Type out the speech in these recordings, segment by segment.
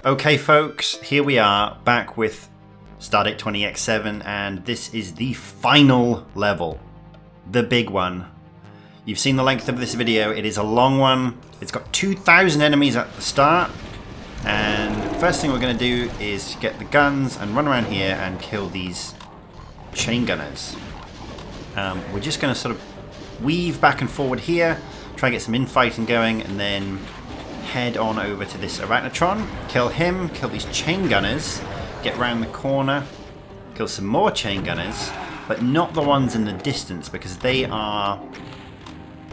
Okay folks, here we are back with Stardate 20x7 and this is the final level. The big one. You've seen the length of this video, it is a long one. It's got 2,000 enemies at the start. And first thing we're going to do is get the guns and run around here and kill these chain gunners. We're just going to sort of weave back and forward here, try and get some infighting going, and then head on over to this Arachnotron, kill him, kill these chain gunners, get round the corner, kill some more chain gunners, but not the ones in the distance because they are,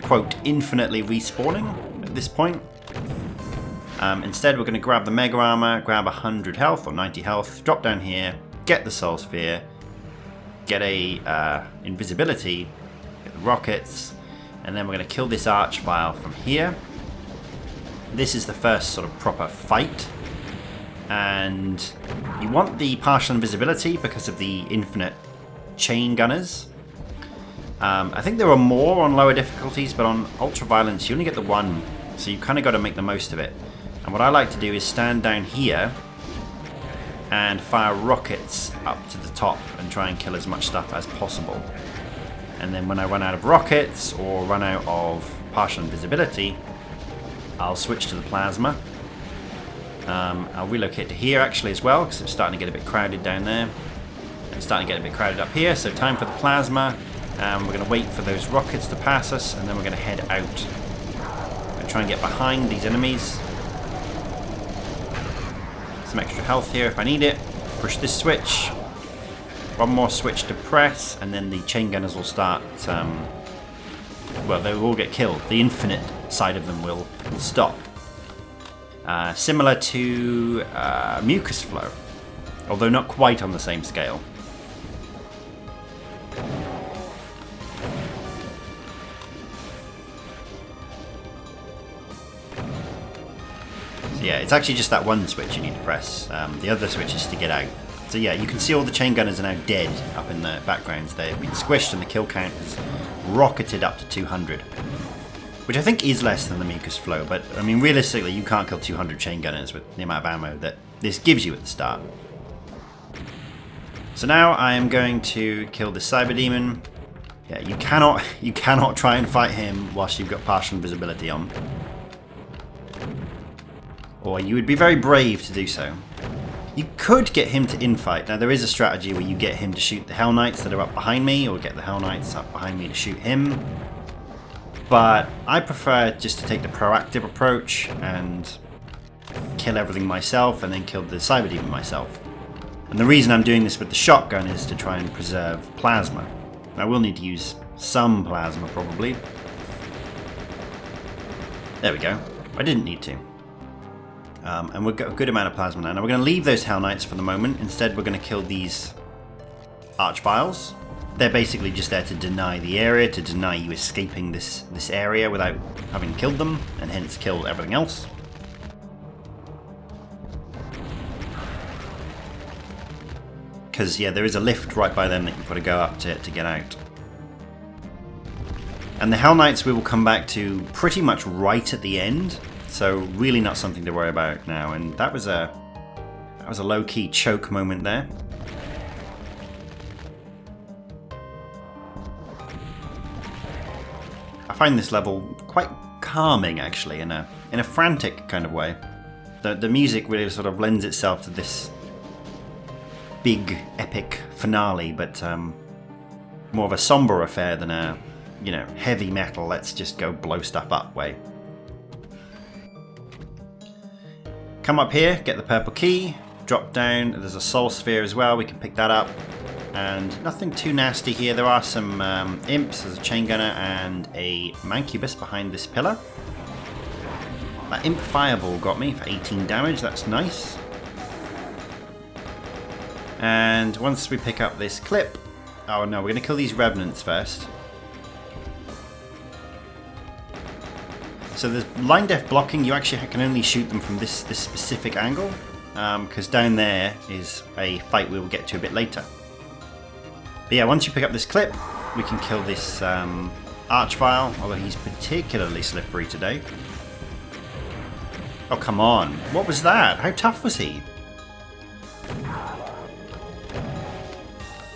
quote, infinitely respawning at this point. Instead we're going to grab the Mega Armor, grab 100 health or 90 health, drop down here, get the Soul Sphere, get a invisibility, get the rockets, and then we're going to kill this Archvile from here. This is the first sort of proper fight, and you want the partial invisibility because of the infinite chain gunners. I think there are more on lower difficulties, but on ultra violence you only get the one, so you kind of got to make the most of it. And what I like to do is stand down here and fire rockets up to the top and try and kill as much stuff as possible. And then when I run out of rockets or run out of partial invisibility, I'll switch to the plasma. I'll relocate to here actually as well because it's starting to get a bit crowded down there. It's starting to get a bit crowded up here, so time for the plasma. We're going to wait for those rockets to pass us and then we're going to head out. I'm going to try and get behind these enemies. Some extra health here if I need it. Push this switch. One more switch to press and then the chain gunners will start, well, they will all get killed. The infinite side of them will stop. Similar to mucus flow, although not quite on the same scale. So yeah, it's actually just that one switch you need to press. The other switch is to get out. So yeah, you can see all the chain gunners are now dead up in the backgrounds. They've been squished and the kill count has rocketed up to 200. Which I think is less than the mucus flow, but I mean realistically you can't kill 200 chain gunners with the amount of ammo that this gives you at the start. So now I am going to kill the Cyber Demon. Yeah, you cannot try and fight him whilst you've got partial invisibility on. Or you would be very brave to do so. You could get him to infight. Now there is a strategy where you get him to shoot the Hell Knights that are up behind me, or get the Hell Knights up behind me to shoot him. But I prefer just to take the proactive approach and kill everything myself and then kill the Cyber Demon myself. And the reason I'm doing this with the shotgun is to try and preserve plasma. I will need to use some plasma probably. There we go. I didn't need to. And we've got a good amount of plasma now. Now we're going to leave those Hell Knights for the moment. Instead we're going to kill these Archviles. They're basically just there to deny the area, to deny you escaping this area without having killed them, and hence kill everything else. Because, yeah, there is a lift right by them that you've got to go up to get out. And the Hell Knights we will come back to pretty much right at the end, so really not something to worry about now. And that was a low-key choke moment there. I find this level quite calming, actually, in a frantic kind of way. The music really sort of lends itself to this big, epic finale, but more of a somber affair than a, you know, heavy metal, let's just go blow stuff up way. Come up here, get the purple key, drop down, there's a Soul Sphere as well, we can pick that up. And nothing too nasty here. There are some imps, there's a chain gunner and a mancubus behind this pillar. That imp fireball got me for 18 damage, that's nice. And once we pick up this clip, oh no, we're going to kill these revenants first. So there's line def blocking, you actually can only shoot them from this specific angle, because down there is a fight we will get to a bit later. But yeah, once you pick up this clip, we can kill this Archvile, although he's particularly slippery today. Oh, come on. What was that? How tough was he?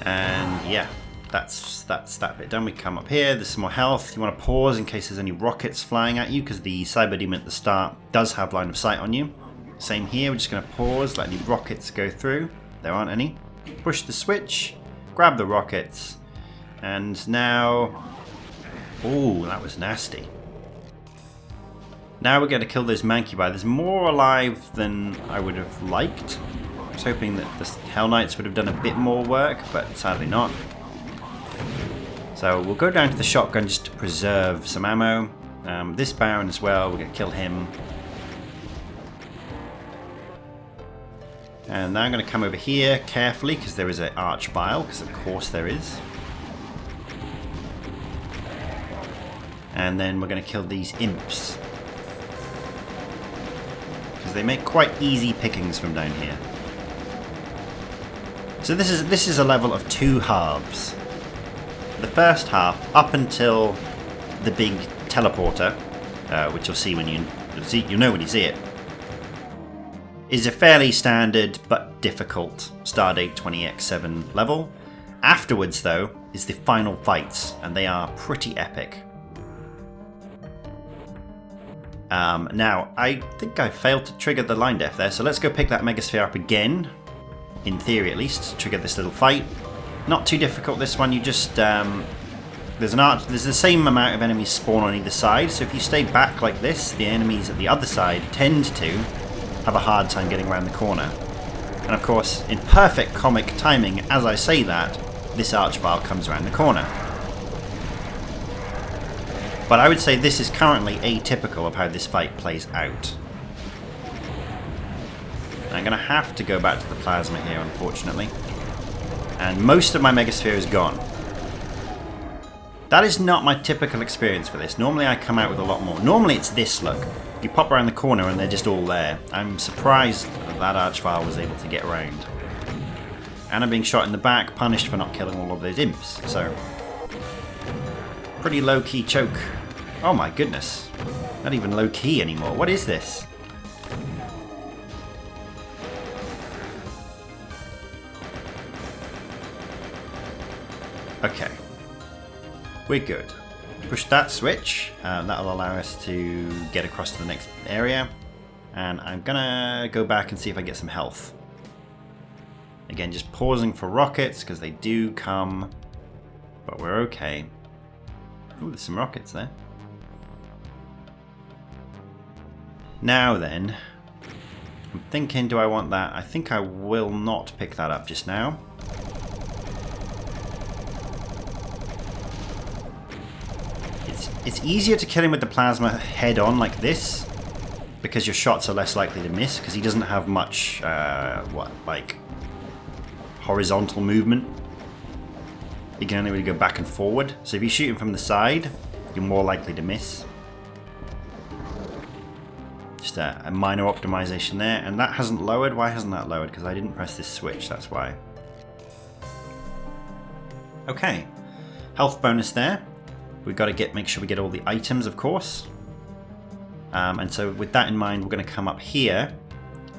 And yeah, that's that bit done. We come up here. There's some more health. You want to pause in case there's any rockets flying at you, because the cyber demon at the start does have line of sight on you. Same here. We're just going to pause, let any rockets go through. There aren't any. Push the switch, grab the rockets, and now... Ooh, that was nasty. Now we're going to kill those Mancubi. There's more alive than I would have liked. I was hoping that the Hell Knights would have done a bit more work, but sadly not. So we'll go down to the shotgun just to preserve some ammo. This Baron as well, we're going to kill him. And now I'm going to come over here carefully, because there is an Archvile, because of course there is. And then we're going to kill these Imps, because they make quite easy pickings from down here. So this is a level of 2 halves. The first half, up until the big teleporter, which you'll see when you'll know when you see it, is a fairly standard but difficult Stardate 20x7 level. Afterwards, though, is the final fights, and they are pretty epic. Now, I think I failed to trigger the line def there, so let's go pick that Megasphere up again. In theory, at least, to trigger this little fight. Not too difficult, this one. You just... there's the same amount of enemies spawn on either side, so if you stay back like this, the enemies at the other side tend to have a hard time getting around the corner. And of course, in perfect comic timing, as I say that, this Archvile comes around the corner. But I would say this is currently atypical of how this fight plays out. I'm going to have to go back to the plasma here, unfortunately. And most of my Megasphere is gone. That is not my typical experience for this. Normally I come out with a lot more. Normally it's this look. You pop around the corner and they're just all there. I'm surprised that Archvile was able to get around. And I'm being shot in the back, punished for not killing all of those Imps. So, pretty low-key choke. Oh my goodness. Not even low-key anymore. What is this? Okay. We're good. Push that switch. That'll allow us to get across to the next area. And I'm gonna go back and see if I get some health. Again, just pausing for rockets, because they do come. But we're okay. Ooh, there's some rockets there. Now then, I'm thinking, do I want that? I think I will not pick that up just now. It's easier to kill him with the plasma head on like this, because your shots are less likely to miss, because he doesn't have much, like horizontal movement. He can only really go back and forward. So if you shoot him from the side, you're more likely to miss. Just a minor optimization there. And that hasn't lowered. Why hasn't that lowered? Because I didn't press this switch, that's why. Okay. Health bonus there. We've got to make sure we get all the items, of course. And so with that in mind, we're going to come up here.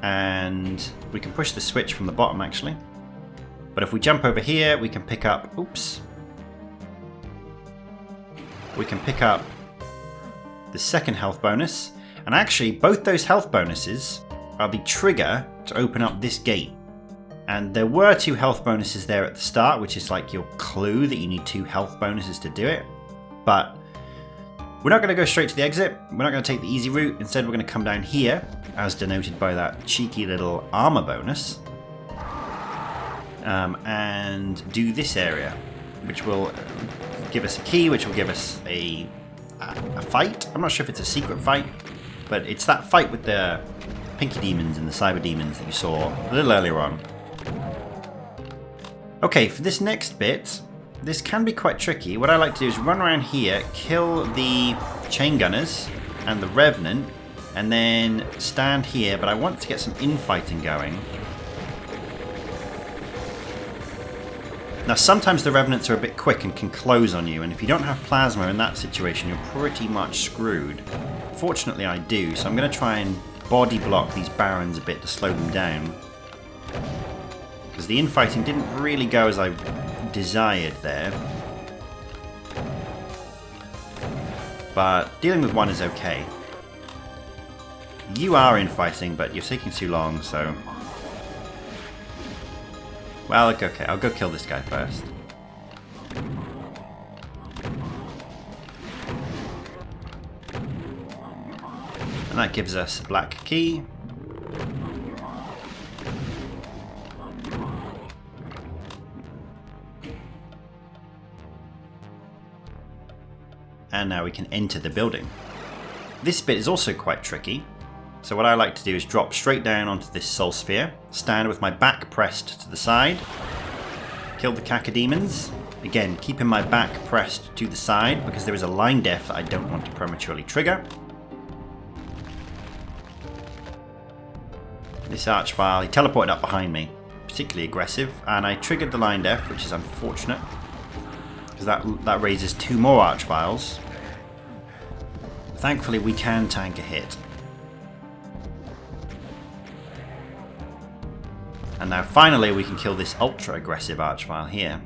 And we can push the switch from the bottom, actually. But if we jump over here, we can pick up... Oops. We can pick up the second health bonus. And actually, both those health bonuses are the trigger to open up this gate. And there were 2 health bonuses there at the start, which is like your clue that you need 2 health bonuses to do it. But we're not going to go straight to the exit. We're not going to take the easy route. Instead, we're going to come down here, as denoted by that cheeky little armor bonus. And do this area, which will give us a key, which will give us a fight. I'm not sure if it's a secret fight, but it's that fight with the Pinky Demons and the Cyber Demons that you saw a little earlier on. Okay, for this next bit, this can be quite tricky. What I like to do is run around here, kill the Chain Gunners and the Revenant, and then stand here, but I want to get some infighting going. Now sometimes the Revenants are a bit quick and can close on you, and if you don't have plasma in that situation, you're pretty much screwed. Fortunately I do, so I'm going to try and body block these barons a bit to slow them down. Because the infighting didn't really go as I desired there. But dealing with one is okay. You are infighting, but you're taking too long, so... Well, okay, I'll go kill this guy first. And that gives us a black key. And now we can enter the building. This bit is also quite tricky. So what I like to do is drop straight down onto this soul sphere, stand with my back pressed to the side, kill the cacodemons. Again, keeping my back pressed to the side because there is a line def that I don't want to prematurely trigger. This archvile, he teleported up behind me, particularly aggressive, and I triggered the line def, which is unfortunate, because that raises 2 more archviles. Thankfully we can tank a hit. And now finally we can kill this ultra aggressive archvile here.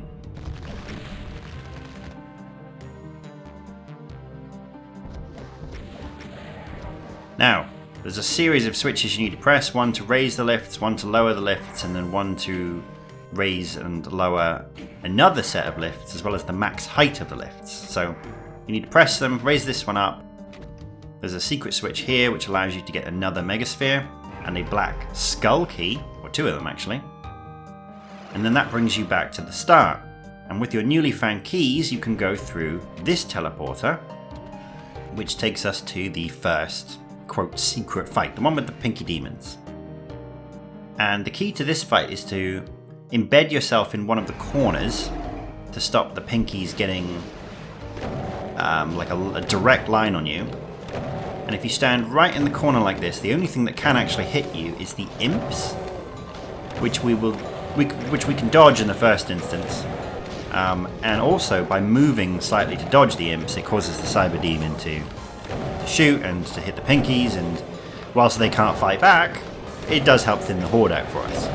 Now, there's a series of switches you need to press, one to raise the lifts, one to lower the lifts, and then one to raise and lower another set of lifts, as well as the max height of the lifts. So you need to press them, raise this one up. There's a secret switch here which allows you to get another megasphere and a black skull key, or 2 of them actually. And then that brings you back to the start. And with your newly found keys you can go through this teleporter, which takes us to the first quote secret fight, the one with the pinky demons. And the key to this fight is to embed yourself in one of the corners to stop the pinkies getting like a direct line on you. And if you stand right in the corner like this, the only thing that can actually hit you is the imps, which we can dodge in the first instance. And also by moving slightly to dodge the imps, it causes the cyber demon to shoot and to hit the pinkies, and whilst they can't fight back, it does help thin the horde out for us.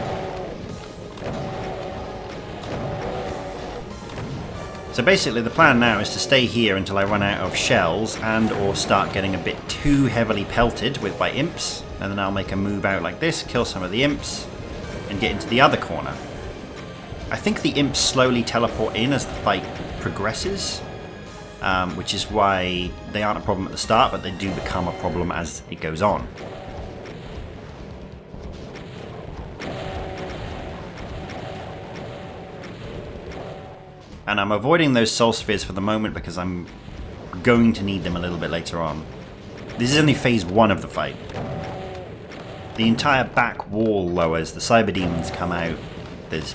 So basically the plan now is to stay here until I run out of shells and or start getting a bit too heavily pelted with by imps, and then I'll make a move out like this, kill some of the imps, and get into the other corner. I think the imps slowly teleport in as the fight progresses, which is why they aren't a problem at the start, but they do become a problem as it goes on. And I'm avoiding those soul spheres for the moment because I'm going to need them a little bit later on. This is only phase 1 of the fight. The entire back wall lowers, the cyber demons come out, there's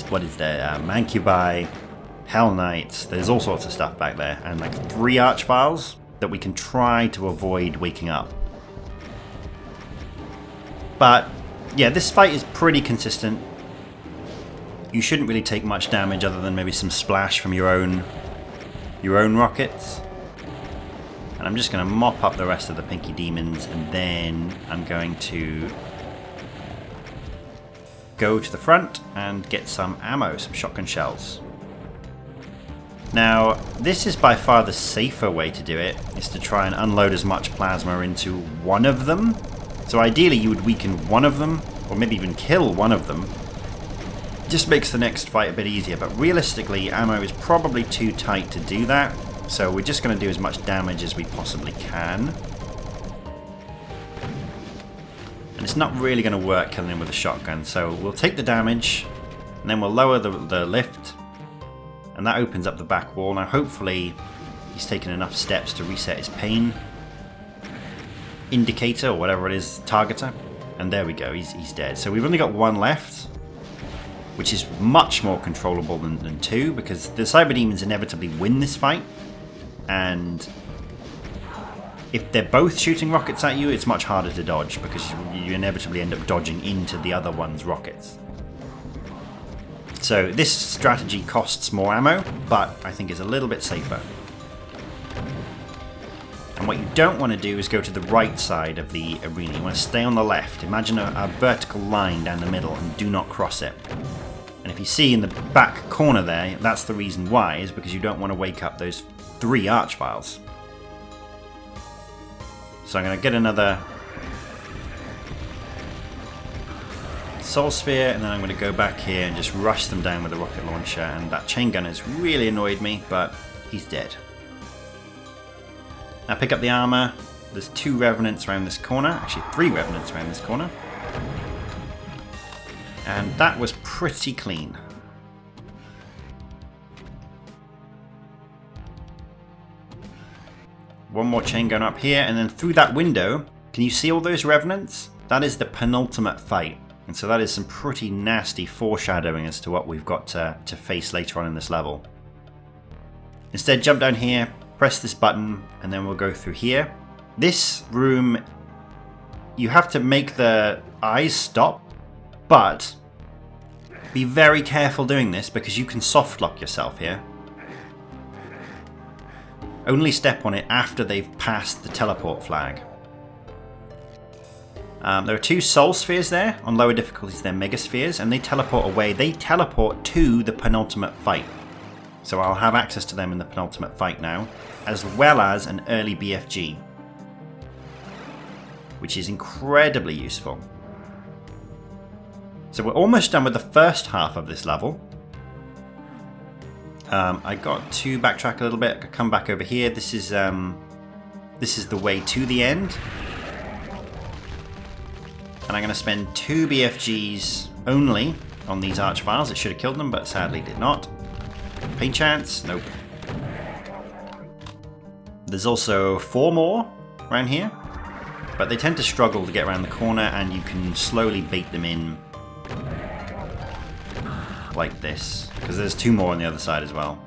what is there, Mancubi, Hell Knights, there's all sorts of stuff back there, and like 3 archviles that we can try to avoid waking up. But yeah, this fight is pretty consistent. You shouldn't really take much damage other than maybe some splash from your own rockets. And I'm just going to mop up the rest of the pinky demons, and then I'm going to go to the front and get some ammo, some shotgun shells. Now, this is by far the safer way to do it, is to try and unload as much plasma into one of them. So ideally you would weaken one of them, or maybe even kill one of them. Just makes the next fight a bit easier, but realistically ammo is probably too tight to do that, so we're just going to do as much damage as we possibly can. And it's not really going to work killing him with a shotgun, so we'll take the damage, and then we'll lower the lift, and that opens up the back wall. Now hopefully he's taken enough steps to reset his pain indicator, or whatever it is, targeter, and there we go, he's dead. So we've only got 1 left, which is much more controllable than 2, because the cyber demons inevitably win this fight, and if they're both shooting rockets at you, it's much harder to dodge, because you inevitably end up dodging into the other one's rockets. So this strategy costs more ammo, but I think is a little bit safer. And what you don't want to do is go to the right side of the arena. You want to stay on the left. Imagine a vertical line down the middle and do not cross it. And if you see in the back corner there, that's the reason why, is because you don't want to wake up those 3 archviles. So I'm going to get another Soul Sphere, and then I'm going to go back here and just rush them down with a rocket launcher. And that chain gun has really annoyed me, but he's dead. Now pick up the armor. There's 2 revenants around this corner, actually 3 revenants around this corner. And that was pretty clean. One more chain gun up here, and then through that window, can you see all those revenants? That is the penultimate fight. And so that is some pretty nasty foreshadowing as to what we've got to face later on in this level. Instead, jump down here, press this button, and then we'll go through here. This room, you have to make the eyes stop, but be very careful doing this because you can soft lock yourself here. Only step on it after they've passed the teleport flag. There are 2 soul spheres there. On lower difficulties they're mega spheres, and they teleport away. They teleport to the penultimate fight. So I'll have access to them in the penultimate fight now, as well as an early BFG, which is incredibly useful. So we're almost done with the first half of this level. I got to backtrack a little bit, come back over here. This is the way to the end. And I'm going to spend 2 BFGs only on these archviles. It should have killed them, but sadly did not. Pain chance? Nope. There's also 4 more around here, but they tend to struggle to get around the corner, and you can slowly bait them in like this, because there's 2 more on the other side as well.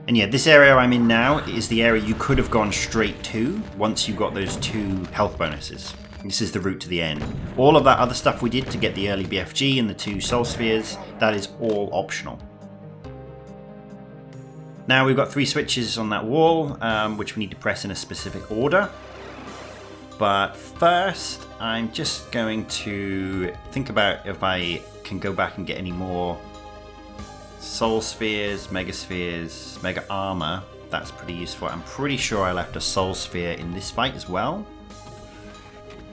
And yeah, this area I'm in now is the area you could have gone straight to once you got those 2 health bonuses. This is the route to the end. All of that other stuff we did to get the early BFG and the 2 soul spheres, that is all optional. Now we've got 3 switches on that wall, which we need to press in a specific order. But first, I'm just going to think about if I can go back and get any more soul spheres, mega armor. That's pretty useful. I'm pretty sure I left a soul sphere in this fight as well.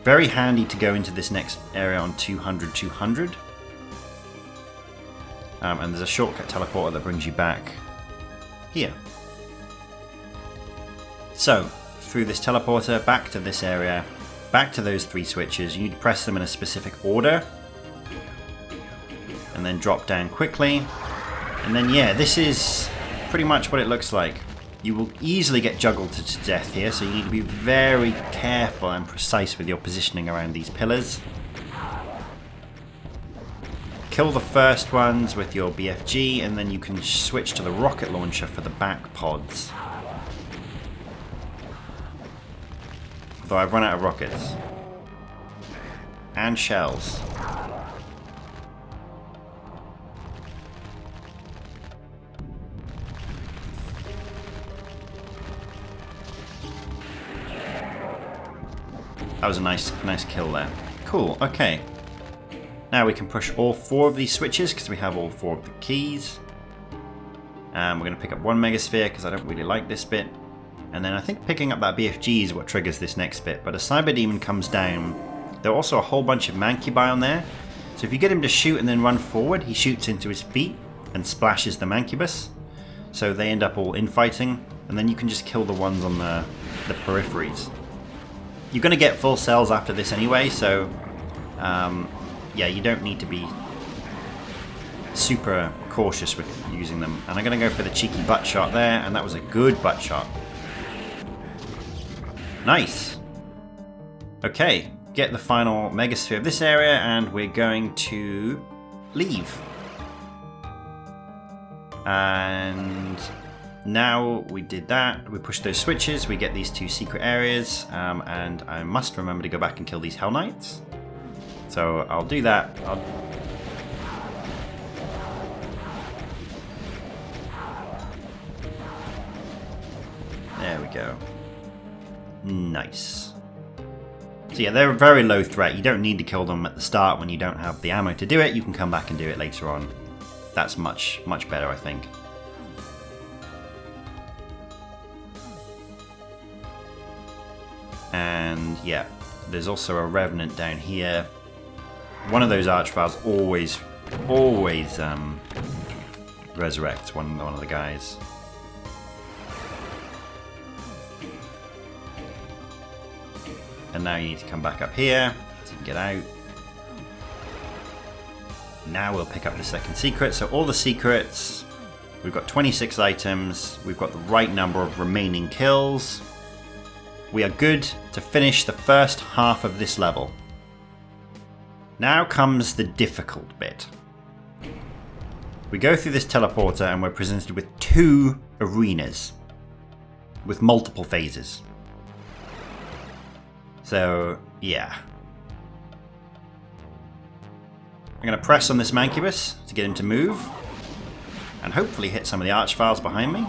Very handy to go into this next area on 200. And there's a shortcut teleporter that brings you back here. So, through this teleporter, back to this area, back to those 3 switches. You need to press them in a specific order. And then drop down quickly. And then yeah, this is pretty much what it looks like. You will easily get juggled to death here, so you need to be very careful and precise with your positioning around these pillars. Kill the first ones with your BFG, and then you can switch to the rocket launcher for the back pods. Although I've run out of rockets. And shells. That was a nice kill there. Cool, okay. Now we can push all 4 of these switches because we have all 4 of the keys. And we're going to pick up 1 mega sphere because I don't really like this bit. And then I think picking up that BFG is what triggers this next bit. But as Cyber Demon comes down, there are also a whole bunch of Mancubi on there. So if you get him to shoot and then run forward, he shoots into his feet and splashes the Mancubus. So they end up all infighting. And then you can just kill the ones on the peripheries. You're going to get full cells after this anyway, so yeah, you don't need to be super cautious with using them. And I'm going to go for the cheeky butt shot there, and that was a good butt shot. Nice. Okay, get the final megasphere of this area, and we're going to leave. And now we did that, we push those switches, we get these 2 secret areas, and I must remember to go back and kill these Hell Knights. So I'll do that. Nice. So yeah, they're a very low threat. You don't need to kill them at the start when you don't have the ammo to do it. You can come back and do it later on. That's much better, I think. And yeah, there's also a Revenant down here. One of those Archviles always resurrects one of the guys. And now you need to come back up here so you can get out. Now we'll pick up the second secret. So all the secrets, we've got 26 items, we've got the right number of remaining kills. We are good to finish the first half of this level. Now comes the difficult bit. We go through this teleporter and we're presented with 2 arenas with multiple phases. So, yeah. I'm going to press on this Mancubus to get him to move. And hopefully hit some of the Archviles behind me.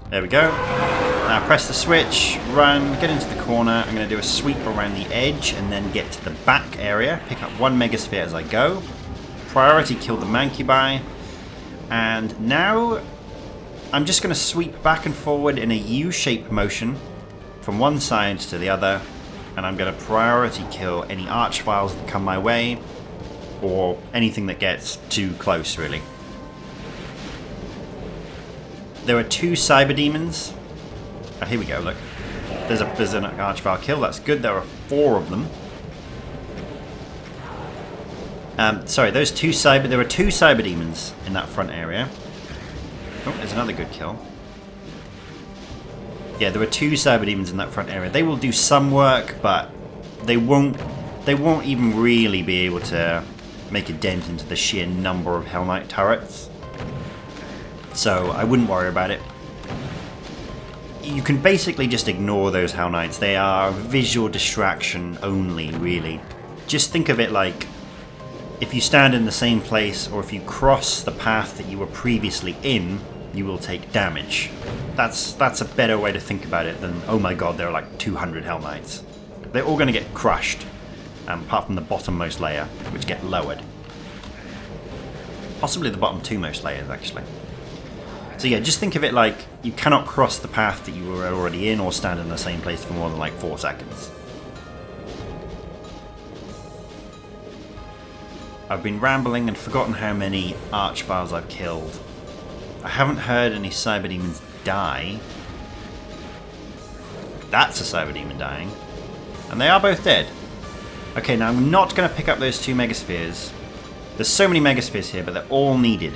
There we go. Now press the switch, run, get into the corner. I'm going to do a sweep around the edge and then get to the back area. Pick up 1 Megasphere as I go. Priority kill the Mancubi. And now I'm just going to sweep back and forward in a U-shaped motion from one side to the other, and I'm going to priority kill any Archviles that come my way, or anything that gets too close, really. There are 2 Cyber Demons. Oh, here we go, look. There's an Archvile kill, that's good. There are 4 of them. Sorry, there are 2 Cyber Demons in that front area. Oh, there's another good kill. Yeah, there are 2 Cyber Demons in that front area. They will do some work, but they won't even really be able to make a dent into the sheer number of Hell Knight turrets. So I wouldn't worry about it. You can basically just ignore those Hell Knights. They are visual distraction only, really. Just think of it like if you stand in the same place, or if you cross the path that you were previously in, you will take damage. That's a better way to think about it than, oh my god, there are like 200 Hell Knights. They're all going to get crushed, apart from the bottommost layer, which get lowered. Possibly the bottom 2 most layers, actually. So yeah, just think of it like you cannot cross the path that you were already in or stand in the same place for more than like 4 seconds. I've been rambling and forgotten how many Archviles I've killed. I haven't heard any Cyber Demons die. That's a Cyber Demon dying. And they are both dead. Okay, now I'm not going to pick up those 2 Megaspheres. There's so many Megaspheres here, but they're all needed.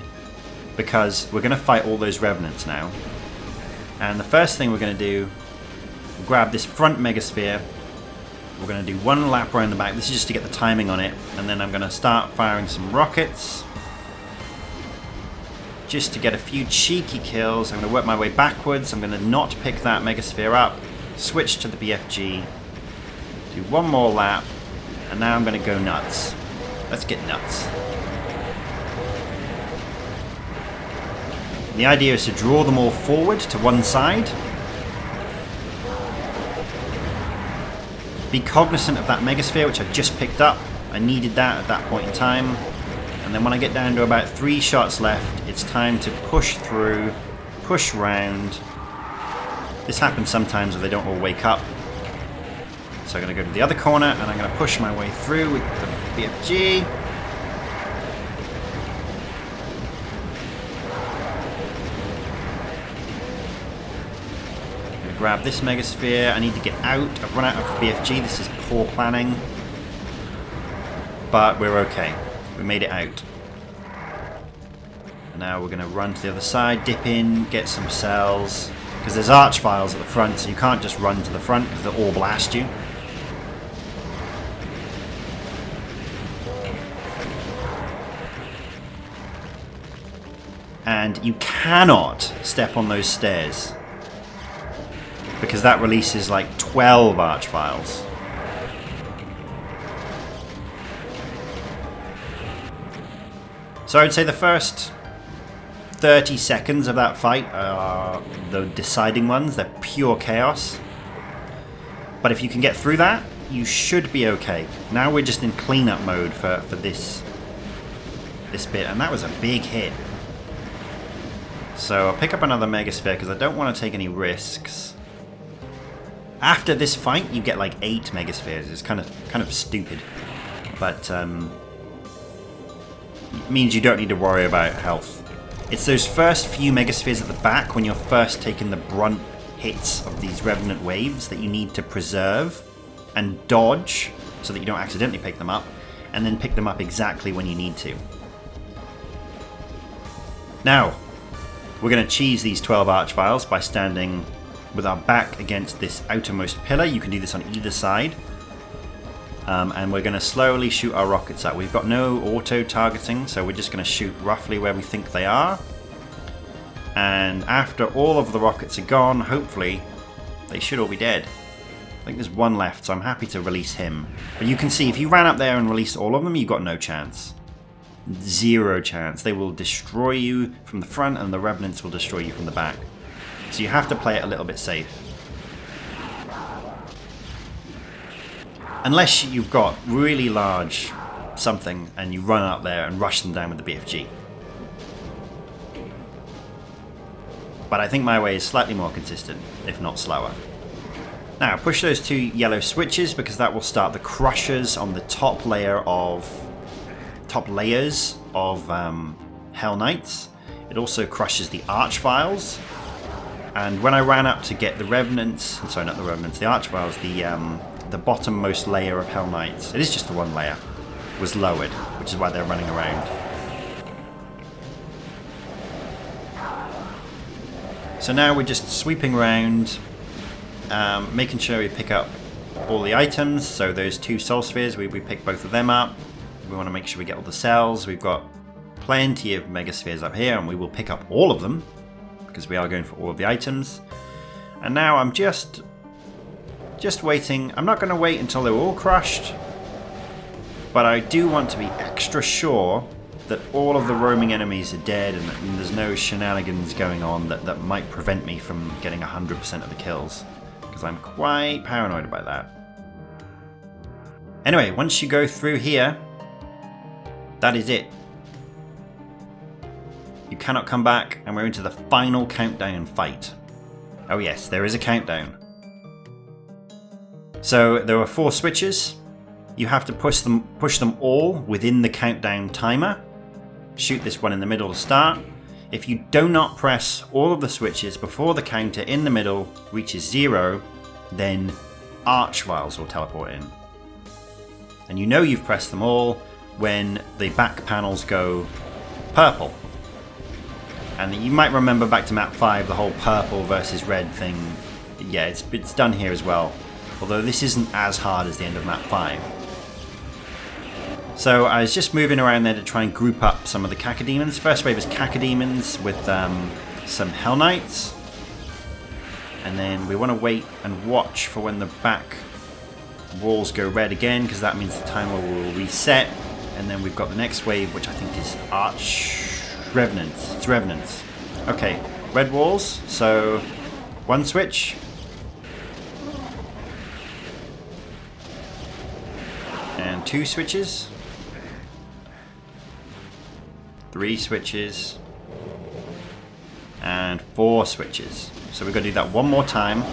Because we're going to fight all those Revenants now. And the first thing we're going to do, we'll grab this front Megasphere. We're going to do 1 lap around the back. This is just to get the timing on it. And then I'm going to start firing some rockets. Just to get a few cheeky kills. I'm going to work my way backwards. I'm going to not pick that Megasphere up. Switch to the BFG. Do 1 more lap. And now I'm going to go nuts. Let's get nuts. The idea is to draw them all forward to one side. Be cognizant of that Megasphere, which I just picked up. I needed that at that point in time. And then when I get down to about 3 shots left, it's time to push through, push round. This happens sometimes where they don't all wake up. So I'm going to go to the other corner and I'm going to push my way through with the BFG. Grab this Megasphere. I need to get out. I've run out of BFG. This is poor planning. But we're okay. We made it out. And now we're going to run to the other side, dip in, get some cells. Because there's Archviles at the front, so you can't just run to the front because they'll all blast you. And you cannot step on those stairs, because that releases like 12 Archviles. So I would say the first 30 seconds of that fight are the deciding ones. They're pure chaos. But if you can get through that, you should be okay. Now we're just in cleanup mode for this bit, and that was a big hit. So I'll pick up another Megasphere because I don't want to take any risks. After this fight, you get like 8 Megaspheres. It's kind of stupid, but it means you don't need to worry about health. It's those first few Megaspheres at the back when you're first taking the brunt hits of these Revenant waves that you need to preserve and dodge so that you don't accidentally pick them up, and then pick them up exactly when you need to. Now, we're going to cheese these 12 Archviles by standing with our back against this outermost pillar. You can do this on either side. And we're going to slowly shoot our rockets out. We've got no auto-targeting, so we're just going to shoot roughly where we think they are. And after all of the rockets are gone, hopefully, they should all be dead. I think there's one left, so I'm happy to release him. But you can see, if you ran up there and released all of them, you've got no chance. 0 chance. They will destroy you from the front, and the Revenants will destroy you from the back. So you have to play it a little bit safe. Unless you've got really large something, and you run up there and rush them down with the BFG. But I think my way is slightly more consistent, if not slower. Now, push those 2 yellow switches because that will start the crushers on the top layers of Hell Knights. It also crushes the Archviles. And when I ran up to get the Revenants, sorry, not the Revenants, the Archviles, the bottommost layer of Hell Knights, it is just the one layer, was lowered, which is why they're running around. So now we're just sweeping around, making sure we pick up all the items. So those 2 Soul Spheres, we pick both of them up. We want to make sure we get all the cells. We've got plenty of Megaspheres up here, and we will pick up all of them because we are going for all of the items. And now I'm just waiting. I'm not going to wait until they're all crushed, but I do want to be extra sure that all of the roaming enemies are dead and there's no shenanigans going on that might prevent me from getting 100% of the kills, because I'm quite paranoid about that. Anyway, once you go through here, that is it. You cannot come back, and we're into the final countdown fight. Oh yes, there is a countdown. So there are 4 switches. You have to push them all within the countdown timer. Shoot this one in the middle to start. If you do not press all of the switches before the counter in the middle reaches 0, then Archviles will teleport in. And you know you've pressed them all when the back panels go purple. And you might remember back to map 5, the whole purple versus red thing. Yeah, it's done here as well. Although this isn't as hard as the end of map 5. So I was just moving around there to try and group up some of the Cacodemons. First wave is Cacodemons with some Hell Knights. And then we want to wait and watch for when the back walls go red again, because that means the timer will reset. And then we've got the next wave, which I think is Revenants. It's Revenants. Okay, red walls. So 1 switch. And 2 switches. 3 switches. And 4 switches. So we've got to do that one more time.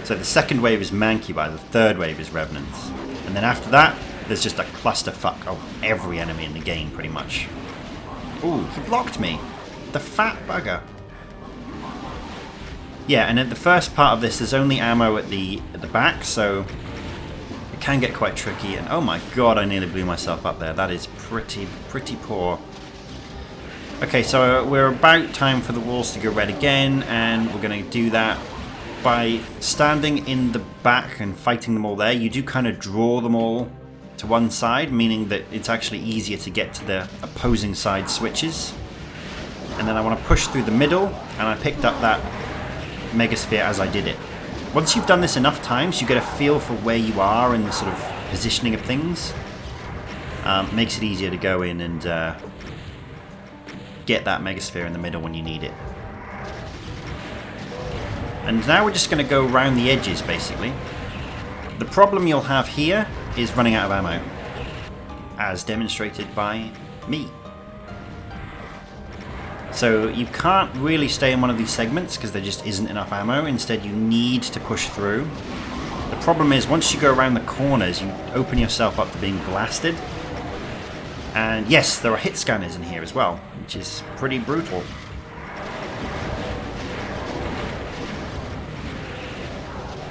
So the second wave is Mancubi, the third wave is Revenants. And then after that, there's just a clusterfuck of every enemy in the game, pretty much. Ooh, he blocked me. The fat bugger. Yeah, and at the first part of this, there's only ammo at the back, so it can get quite tricky. And oh my god, I nearly blew myself up there. That is pretty poor. Okay, so we're about time for the walls to go red again, and we're going to do that by standing in the back and fighting them all there. You do kind of draw them all to one side, meaning that it's actually easier to get to the opposing side switches. And then I want to push through the middle, and I picked up that Megasphere as I did it. Once you've done this enough times, you get a feel for where you are in the sort of positioning of things. Makes it easier to go in and get that Megasphere in the middle when you need it. And now we're just going to go around the edges, basically. The problem you'll have here is running out of ammo, as demonstrated by me. So you can't really stay in one of these segments because there just isn't enough ammo. Instead, you need to push through. The problem is, once you go around the corners, you open yourself up to being blasted. And yes, there are hit scanners in here as well, which is pretty brutal.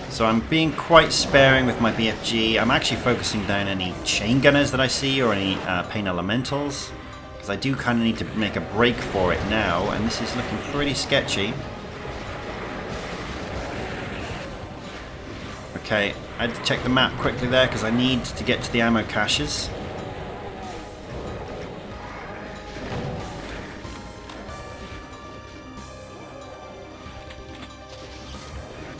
So I'm being quite sparing with my BFG. I'm actually focusing down any chain gunners that I see or any pain elementals, because I do kind of need to make a break for it now, and this is looking pretty sketchy. Okay, I had to check the map quickly there because I need to get to the ammo caches.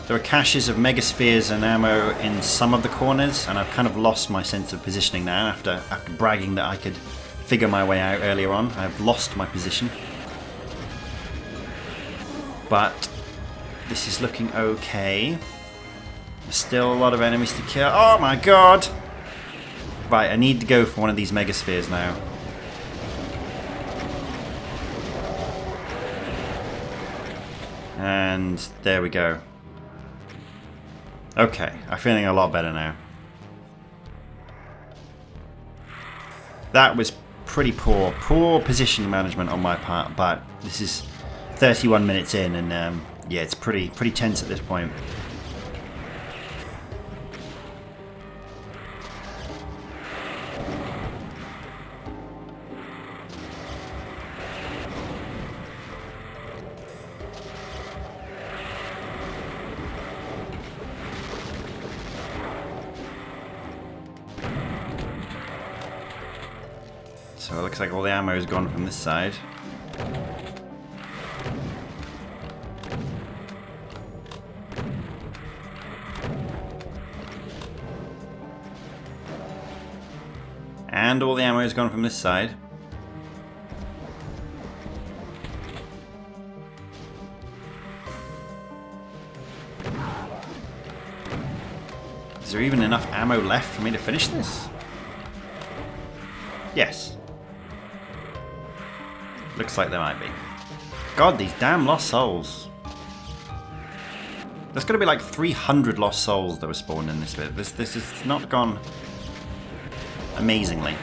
There are caches of Megaspheres and ammo in some of the corners, and I've kind of lost my sense of positioning now after bragging that I could figure my way out earlier on. I've lost my position. But this is looking okay. There's still a lot of enemies to kill. Oh my god! Right, I need to go for one of these Megaspheres now. And there we go. Okay, I'm feeling a lot better now. That was pretty poor position management on my part, but this is 31 minutes in, and yeah, it's pretty tense at this point. So it looks like all the ammo is gone from this side. And all the ammo is gone from this side. Is there even enough ammo left for me to finish this? Yes. Looks like there might be. God, these damn lost souls. There's got to be like 300 lost souls that were spawned in this bit. This has not gone amazingly.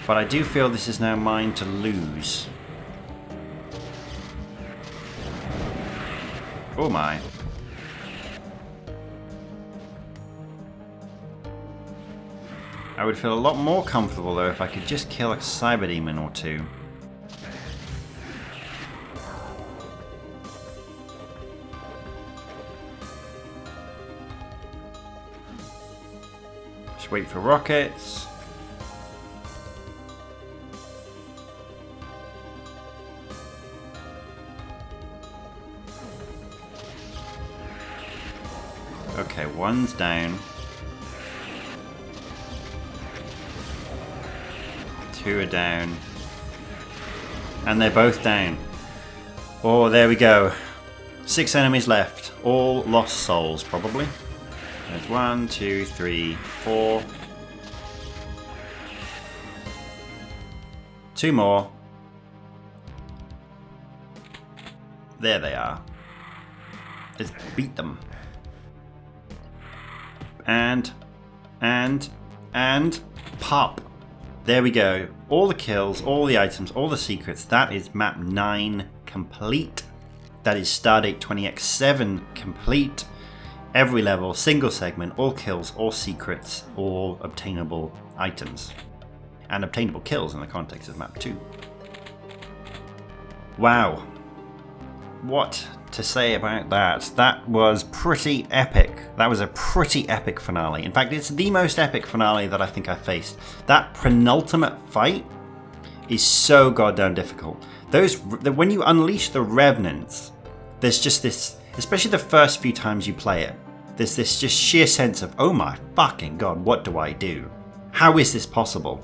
But I do feel this is now mine to lose. Oh my. I would feel a lot more comfortable though if I could just kill a cyber demon or two. Just wait for rockets. Okay, one's down. Two are down. And they're both down. Oh, there we go. 6 enemies left. All lost souls, probably. There's 1, 2, 3, 4. 2 more. There they are. Let's beat them. And pop. There we go. All the kills, all the items, all the secrets. That is map 9 complete. That is Stardate 20x7 complete. Every level, single segment, all kills, all secrets, all obtainable items. And obtainable kills in the context of map 2. Wow. What to say about that? That was pretty epic. That was a pretty epic finale. In fact, it's the most epic finale that I think I've faced. That penultimate fight is so goddamn difficult. When you unleash the Revenants, there's just this, especially the first few times you play it, there's this just sheer sense of, oh my fucking god, what do I do? How is this possible?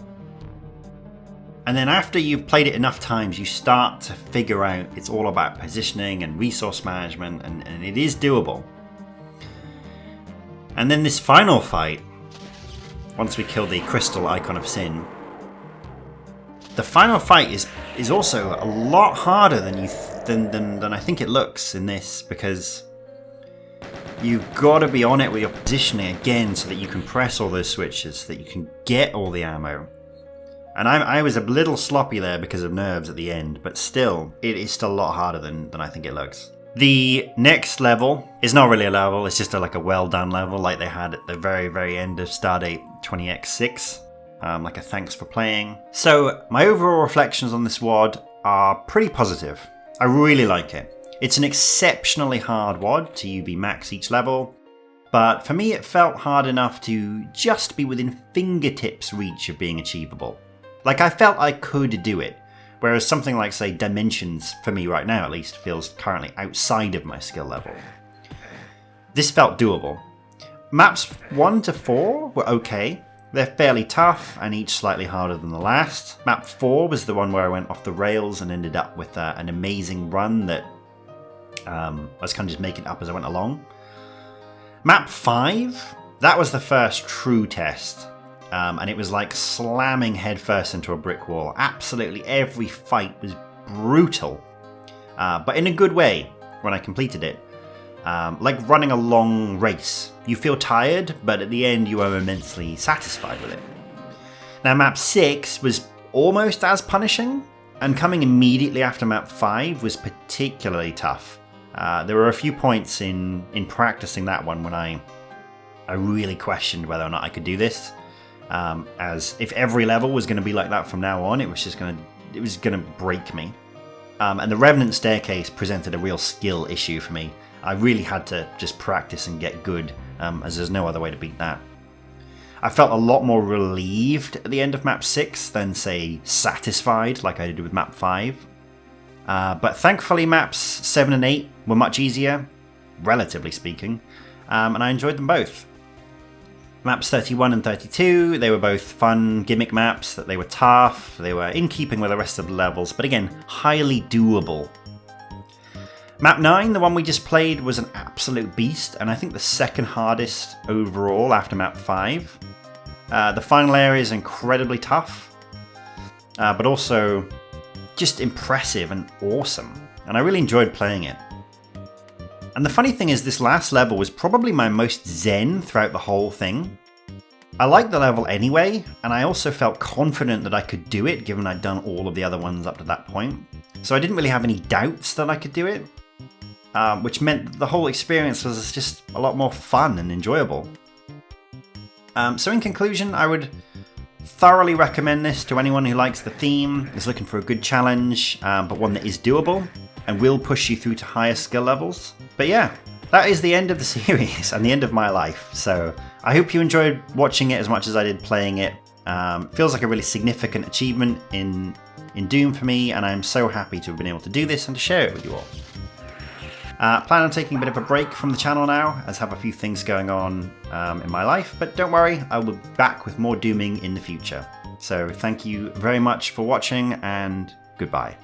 And then after you've played it enough times, you start to figure out it's all about positioning and resource management, and it is doable. And then this final fight, once we kill the crystal icon of sin, the final fight is also a lot harder than I think it looks in this, because you've got to be on it with your positioning again so that you can press all those switches, so that you can get all the ammo. And I was a little sloppy there because of nerves at the end, but still, it is still a lot harder than I think it looks. The next level is not really a level, it's just like a well done level like they had at the very, very end of Stardate 20x7, like a thanks for playing. So my overall reflections on this WOD are pretty positive. I really like it. It's an exceptionally hard WOD to UB max each level, but for me it felt hard enough to just be within fingertips reach of being achievable. Like, I felt I could do it, whereas something like, say, Dimensions, for me right now at least, feels currently outside of my skill level. This felt doable. Maps 1 to 4 were okay. They're fairly tough, and each slightly harder than the last. Map 4 was the one where I went off the rails and ended up with an amazing run that I was kind of just making up as I went along. Map 5, that was the first true test. And it was like slamming headfirst into a brick wall. Absolutely every fight was brutal, but in a good way when I completed it. Like running a long race. You feel tired, but at the end you are immensely satisfied with it. Now map 6 was almost as punishing, and coming immediately after map 5 was particularly tough. There were a few points in practicing that one when I really questioned whether or not I could do this. As if every level was going to be like that from now on, it was going to break me. And the Revenant Staircase presented a real skill issue for me. I really had to just practice and get good, as there's no other way to beat that. I felt a lot more relieved at the end of map 6 than, say, satisfied like I did with map 5. But thankfully maps 7 and 8 were much easier, relatively speaking, and I enjoyed them both. Maps 31 and 32, they were both fun gimmick maps, that they were tough, they were in keeping with the rest of the levels, but again, highly doable. Map 9, the one we just played, was an absolute beast, and I think the second hardest overall after map 5. The final area is incredibly tough, but also just impressive and awesome, and I really enjoyed playing it. And the funny thing is, this last level was probably my most zen throughout the whole thing. I liked the level anyway, and I also felt confident that I could do it, given I'd done all of the other ones up to that point. So I didn't really have any doubts that I could do it, which meant that the whole experience was just a lot more fun and enjoyable. So in conclusion, I would thoroughly recommend this to anyone who likes the theme, is looking for a good challenge, but one that is doable and will push you through to higher skill levels. But yeah, that is the end of the series and the end of my life. So I hope you enjoyed watching it as much as I did playing it. Feels like a really significant achievement in Doom for me, and I'm so happy to have been able to do this and to share it with you all. Plan on taking a bit of a break from the channel now, as I have a few things going on in my life, but don't worry, I will be back with more Dooming in the future. So thank you very much for watching, and goodbye.